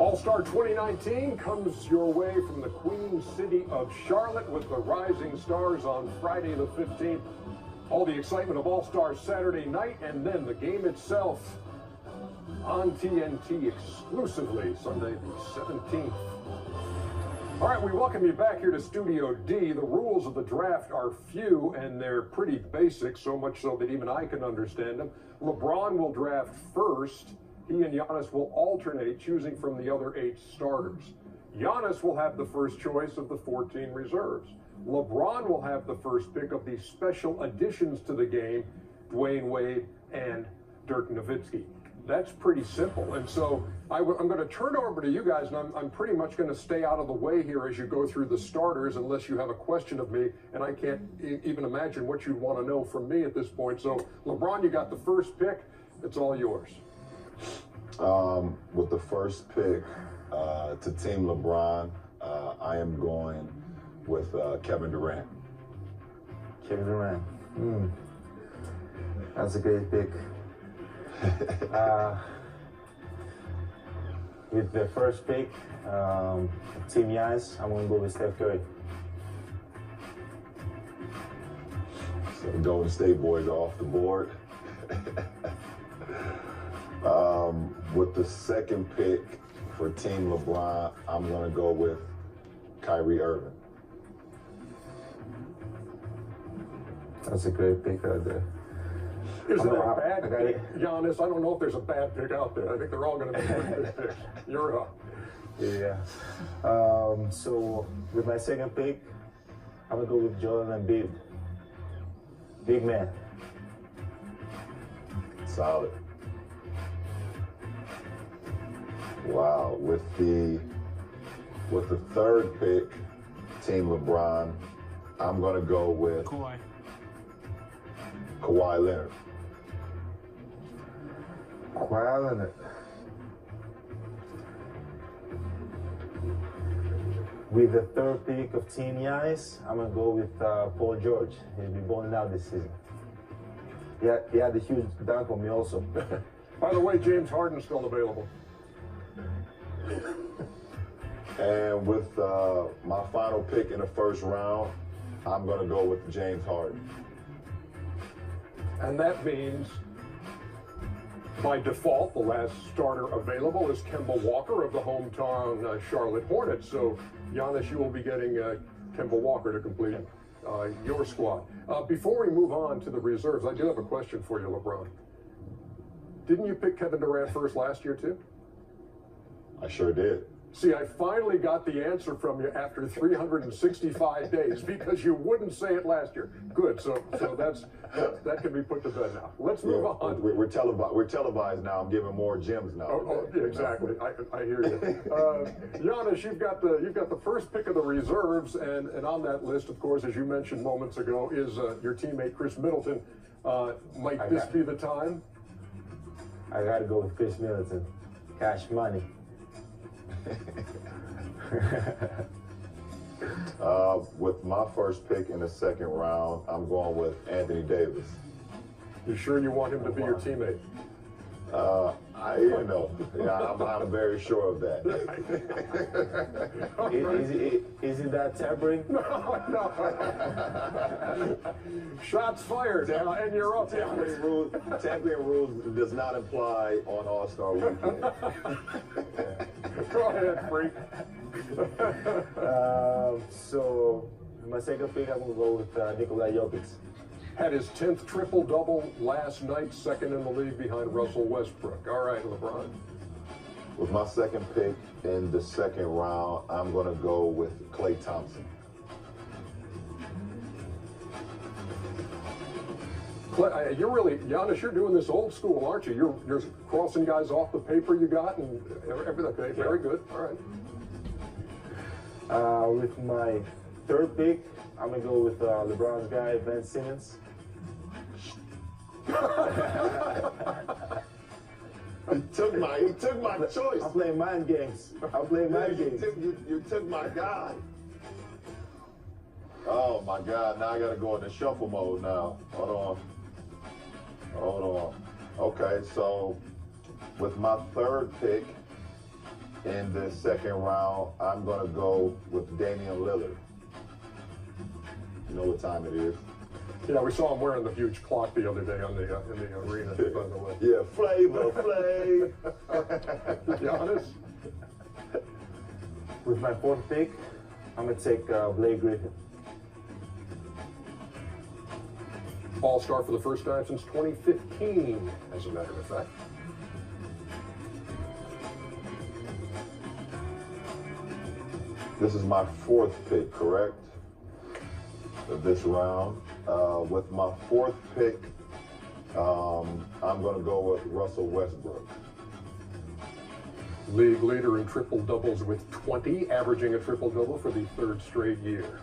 All-Star 2019 comes your way from the Queen City of Charlotte with the Rising Stars on Friday the 15th. All the excitement of All-Star Saturday night, and then the game itself on TNT exclusively Sunday the 17th. All right, we welcome you back here to Studio D. The rules of the draft are few, and they're pretty basic, so much so that even I can understand them. LeBron will draft first. He and Giannis will alternate, choosing from the other 8 starters. Giannis will have the first choice of the 14 reserves. LeBron will have the first pick of the special additions to the game, Dwayne Wade and Dirk Nowitzki. That's pretty simple. And so I'm going to turn it over to you guys, and I'm pretty much going to stay out of the way here as you go through the starters, unless you have a question of me, and I can't even imagine what you'd want to know from me at this point. So, LeBron, you got the first pick. It's all yours. With the first pick to Team LeBron, I am going with Kevin Durant. Kevin Durant. That's a great pick. With the first pick, Team Giannis, I'm going to go with Steph Curry. So the Golden State boys are off the board. With the second pick for Team LeBron, I'm going to go with Kyrie Irving. That's a great pick right there. Is there a bad pick, Giannis? I don't know if there's a bad pick out there. I think they're all going to be good picks. You're up. Yeah. So with my second pick, I'm going to go with Joel Embiid. Big man. Solid. Wow. With the third pick, Team LeBron, I'm going to go with Kawhi Leonard. Kawhi Leonard. With the third pick of Team Giannis, I'm going to go with Paul George. He'll be balling out this season. He had a huge dunk on me also. By the way, James Harden's still available. And with my final pick in the first round, I'm going to go with James Harden. And that means, by default, the last starter available is Kemba Walker of the hometown Charlotte Hornets. So, Giannis, you will be getting Kemba Walker to complete your squad. Before we move on to the reserves, I do have a question for you, LeBron. Didn't you pick Kevin Durant first last year, too? I sure did. See, I finally got the answer from you after 365 days because you wouldn't say it last year. Good, so that can be put to bed now. Let's move on. We're televised now. I'm giving more gems now. Oh, yeah, exactly. I hear you. Giannis, you've got the first pick of the reserves, and on that list, of course, as you mentioned moments ago, is your teammate Chris Middleton. Might this be the time? I got to go with Chris Middleton. Cash money. With my first pick in the second round, I'm going with Anthony Davis. You sure you want him to be your teammate? I'm very sure of that. Isn't that tampering? No. Shots fired, and you're up. Tampering rules does not apply on All-Star Weekend. Go ahead, freak. So my second pick, I'm going to go with Nikola Jokic. Had his 10th triple-double last night, second in the league behind Russell Westbrook. All right, LeBron. With my second pick in the second round, I'm going to go with Klay Thompson. Giannis, you're doing this old school, aren't you? You're crossing guys off the paper you got and everything. Okay, very good. All right. With my third pick, I'm going to go with LeBron's guy, Ben Simmons. He took my choice. I'm playing mind games. You took my guy. Oh my God! Now I got to go into shuffle mode now. Hold on. Okay, so with my third pick, In the second round, I'm going to go with Damian Lillard. You know what time it is. Yeah, we saw him wearing the huge clock the other day in the arena, by the way. Yeah, Flavor Flav. Giannis? With my fourth pick, I'm gonna take Blake Griffin. All-star for the first time since 2015, as a matter of fact. This is my fourth pick, correct? Of this round. With my fourth pick, I'm going to go with Russell Westbrook. League leader in triple-doubles with 20, averaging a triple-double for the third straight year.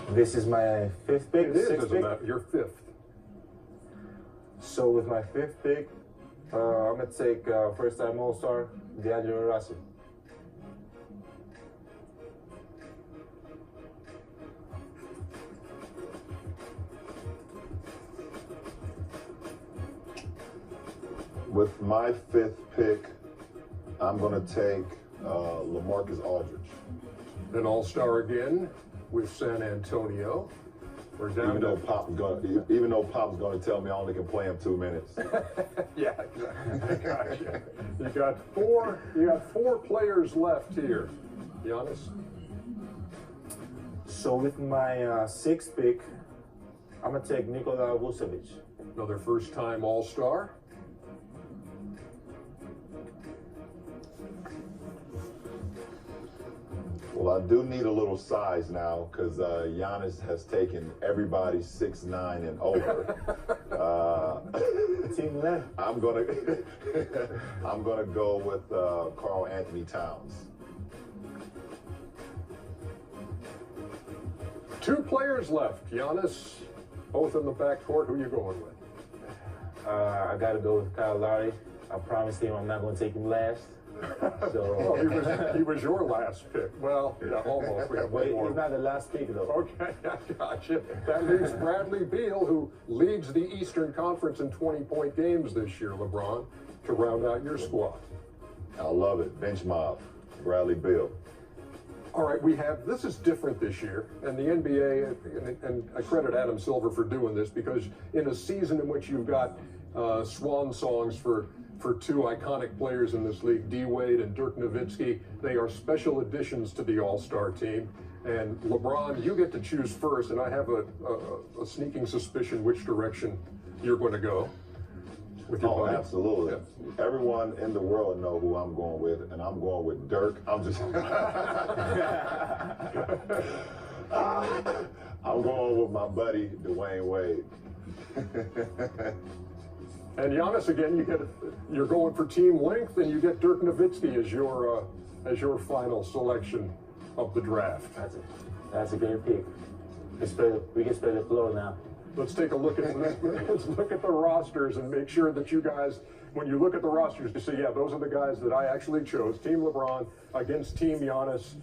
This is my fifth pick. It is, sixth as a pick. matter, your fifth. So with my fifth pick, I'm gonna take first-time All-Star D'Angelo Russell. With my fifth pick, I'm going to take LaMarcus Aldridge. An all-star again with San Antonio. We're down Even though Pop's going to tell me I only can play him 2 minutes. Yeah, exactly. Gotcha. You got four players left here. Giannis? So with my sixth pick, I'm gonna take Nikola Vucevic. Another first-time all-star. Well, I do need a little size now because Giannis has taken everybody 6'9" and over. Team left. I'm gonna go with Karl Anthony Towns. Two players left. Giannis, both in the backcourt. Who are you going with? I gotta go with Kyle Lowry. I promised him I'm not gonna take him last. So Well, he was your last pick. Well, yeah, almost. We have one he's more. not the last pick though. Okay, I gotcha. That leaves Bradley Beal, who leads the Eastern Conference in 20-point games this year, LeBron, to round out your squad. I love it. Bench mob. Bradley Beal. All right, this is different this year, and the NBA, and I credit Adam Silver for doing this, because in a season in which you've got swan songs for two iconic players in this league, D. Wade and Dirk Nowitzki, they are special additions to the All-Star team. And LeBron, you get to choose first, and I have a sneaking suspicion which direction you're going to go with your buddy. Absolutely. Yeah. Everyone in the world know who I'm going with, and I'm going with Dirk. I'm going with my buddy Dwayne Wade. And Giannis, again, you're going for team length, and you get Dirk Nowitzki as your final selection of the draft. That's a great pick. We can spread the floor now. Let's take a look at let's look at the rosters and make sure that you guys, when you look at the rosters, you say, yeah, those are the guys that I actually chose. Team LeBron against Team Giannis.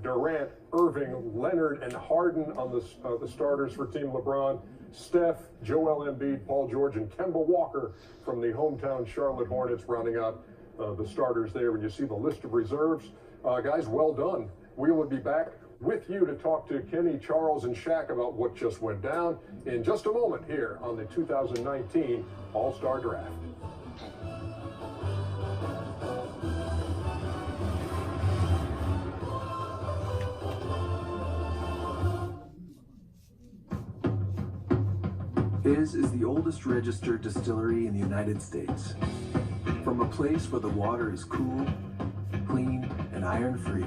Durant, Irving, Leonard, and Harden on the starters for Team LeBron. Steph, Joel Embiid, Paul George, and Kemba Walker from the hometown Charlotte Hornets rounding out the starters there. When you see the list of reserves, guys, well done. We will be back with you to talk to Kenny, Charles, and Shaq about what just went down in just a moment here on the 2019 All-Star Draft. Fizz is the oldest registered distillery in the United States. From a place where the water is cool, clean, and iron-free.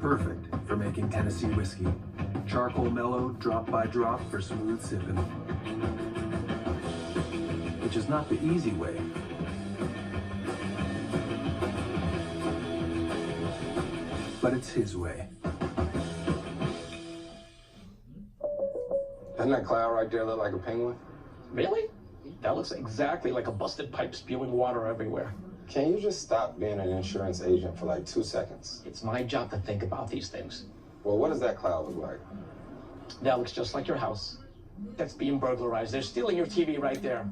Perfect for making Tennessee whiskey. Charcoal mellow, drop by drop for smooth sipping. Which is not the easy way. But it's his way. Doesn't that cloud right there look like a penguin? Really? That looks exactly like a busted pipe spewing water everywhere. Can you just stop being an insurance agent for like 2 seconds? It's my job to think about these things. Well, what does that cloud look like? That looks just like your house. That's being burglarized. They're stealing your TV right there.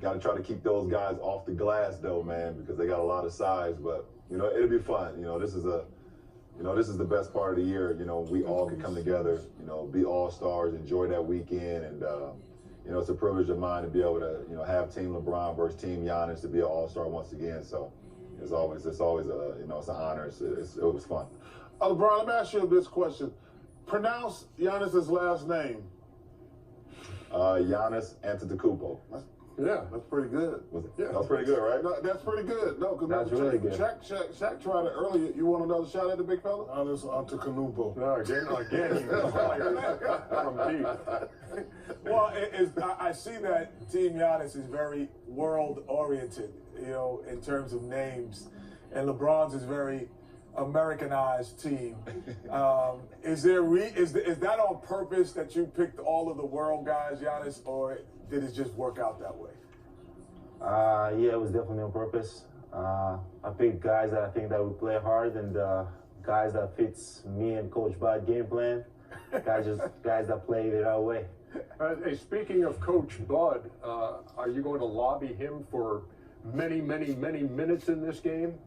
Got to try to keep those guys off the glass, though, man, because they got a lot of size. But it'll be fun. This is the best part of the year. We all can come together. Be all-stars, enjoy that weekend, and it's a privilege of mine to be able to have Team LeBron versus Team Giannis to be an all-star once again. So it's always it's an honor. It was fun. LeBron, let me ask you this question. Pronounce Giannis's last name. Giannis Antetokounmpo. Yeah, that's pretty good. That's pretty good, right? No, that's pretty good. No, because that's really good. Shaq tried it earlier. You want another shot at the big fella? Giannis Antetokounmpo. No, again, from deep. Well, I see that Team Giannis is very world-oriented, in terms of names, and LeBron's is very Americanized team. Is that on purpose that you picked all of the world guys, Giannis, or did it just work out that way? Yeah, it was definitely on purpose. I picked guys that I think that would play hard, and guys that fits me and Coach Bud's game plan. Guys that play it our way. Hey, speaking of Coach Bud, are you going to lobby him for many, many, many minutes in this game?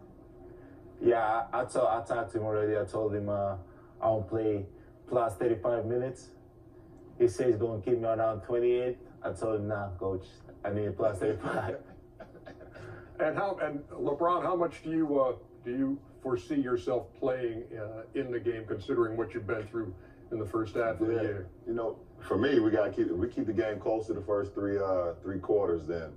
Yeah, I talked to him already. I told him I won't play plus 35 minutes. He says he's going to keep me around 28. I told him, nah, Coach, I need plus 35. And LeBron, how much do you foresee yourself playing in the game, considering what you've been through in the first half of the year? For me, we keep the game close to the first three quarters. Then,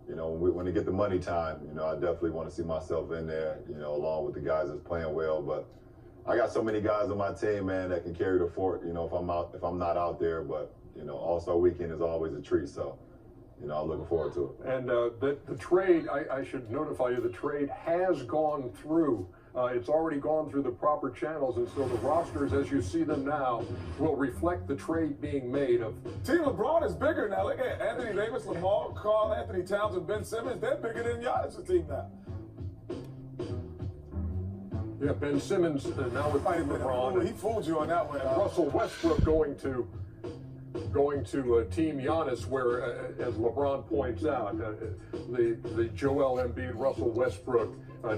when they get the money time, I definitely want to see myself in there, along with the guys that's playing well. But I got so many guys on my team, man, that can carry the fort. If I'm not out there, but All-Star Weekend is always a treat. So, I'm looking forward to it. And the trade, I should notify you, the trade has gone through. It's already gone through the proper channels, and so the rosters, as you see them now, will reflect the trade being made of. Team LeBron is bigger now. Look at Anthony Davis, Lamar, Karl Anthony Towns, and Ben Simmons. They're bigger than Giannis' team now. Yeah, Ben Simmons now with LeBron. He fooled you on that one. Russell Westbrook going to Team Giannis, where, as LeBron points out, the Joel Embiid, Russell Westbrook,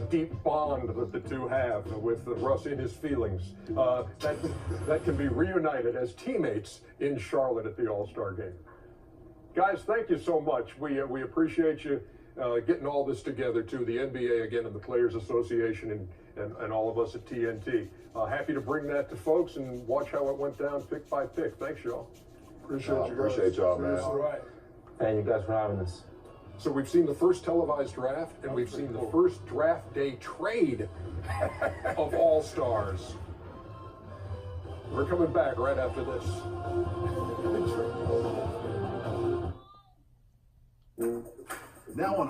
deep bond that the two have with Russ in his feelings, that can be reunited as teammates in Charlotte at the All-Star game. Guys, thank you so much. We appreciate you getting all this together, too, the NBA again and the Players Association and all of us at TNT. Happy to bring that to folks and watch how it went down pick by pick. Thanks, y'all. Appreciate y'all, man. All right. Thank you guys for having us. So we've seen the first televised draft, and we've seen the first draft day trade of All-Stars. We're coming back right after this. Now on